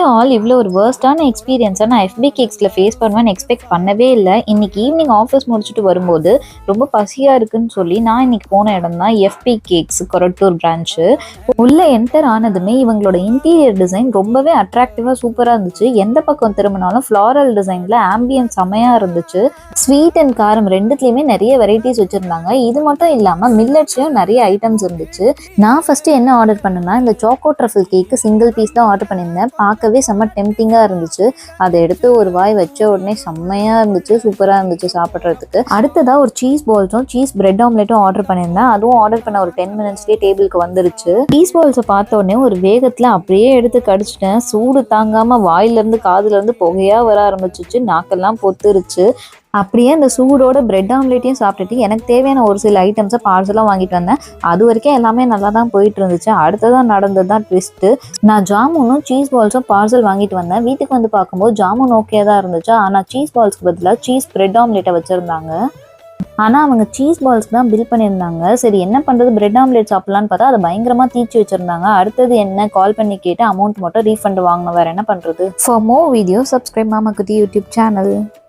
All இவ்வளோ ஒரு வேர்ஸ்டான எக்ஸ்பீரியன்ஸை நான் எஃபி கேக்ஸில் ஃபேஸ் பண்ணுவேன்னு எக்ஸ்பெக்ட் பண்ணவே இல்லை. இன்னைக்கு ஈவினிங் ஆஃபீஸ் முடிச்சுட்டு வரும்போது ரொம்ப பசியாக இருக்குன்னு சொல்லி நான் இன்னைக்கு போன இடம் தான் எஃபி கேக்ஸ் கொரட்டூர் பிரான்ச்சு. உள்ளே என்டர் ஆனதுமே இவங்களோட இன்டீரியர் டிசைன் ரொம்பவே அட்ராக்டிவாக சூப்பராக இருந்துச்சு. எந்த பக்கம் திரும்பினாலும் ஃப்ளாரல் டிசைனில் ஆம்பியன்ஸ் செமையாக இருந்துச்சு. ஸ்வீட் அண்ட் காரம் ரெண்டுத்துலேயுமே நிறைய வெரைட்டிஸ் வச்சுருந்தாங்க. இது மட்டும் இல்லாமல் மில்லட்ஸ்லையும் நிறைய ஐட்டம்ஸ் இருந்துச்சு. நான் ஃபஸ்ட்டு என்ன ஆர்டர் பண்ணேன்னா இந்த சாக்கோ ட்ரஃபிள் கேக்கு சிங்கிள் பீஸ் தான் ஆர்டர் பண்ணியிருந்தேன். பார்க்கவே செம்ம டெம்டிங்காக இருந்துச்சு. அதை எடுத்து ஒரு வாய் வச்ச உடனே செம்மையாக இருந்துச்சு, சூப்பராக இருந்துச்சு சாப்பிட்றதுக்கு. அடுத்ததாக ஒரு சீஸ் பால்ஸும் சீஸ் பிரெட் ஆம்லெட்டும் ஆர்டர் பண்ணியிருந்தேன். அதுவும் ஆர்டர் பண்ண ஒரு 10 மினிட்ஸ்லேயே டேபிளுக்கு வந்துருச்சு. சீஸ் பால்ஸை பார்த்த உடனே ஒரு வேகத்தில் அப்படியே எடுத்து கடிச்சிட்டேன். சூடு தாங்காமல் வாயிலேருந்து காதுலேருந்து புகையாக வர ஆரம்பிச்சிச்சு. நாக்கெல்லாம் பொத்துருச்சு. அப்படியே அந்த சூடோட பிரெட் ஆம்லேட்டையும் சாப்பிட்டுட்டு எனக்கு தேவையான ஒரு சில ஐட்டம்ஸை பார்சலாக வாங்கிட்டு வந்தேன். அது வரைக்கும் எல்லாமே நல்லா தான் போயிட்டு இருந்துச்சு. அடுத்ததான் நடந்தது தான் ட்விஸ்ட்டு. நான் ஜாமுனும் சீஸ் பால்ஸும் பார்சல் வாங்கிட்டு வந்தேன். வீட்டுக்கு வந்து பார்க்கும்போது ஜாமுன் ஓகே தான் இருந்துச்சு. ஆனால் சீஸ் பால்ஸ்க்கு பதிலாக சீஸ் பிரெட் ஆம்லேட்டை வச்சுருந்தாங்க. ஆனால் அவங்க சீஸ் பால்ஸ்க்கு தான் பில் பண்ணியிருந்தாங்க. சரி என்ன பண்ணுறது, பிரெட் ஆம்லேட் சாப்பிட்லான்னு பார்த்தா அதை பயங்கரமாக தீச்சி வச்சுருந்தாங்க. அடுத்தது என்ன கால் பண்ணி கேட்டு அமௌண்ட் மட்டும் ரீஃபண்ட் வாங்கணும், வேறு என்ன பண்ணுறது. ஃபார் மோர் வீடியோ சப்ஸ்கிரைப் மாமா குட்டி யூடியூப் சேனல்.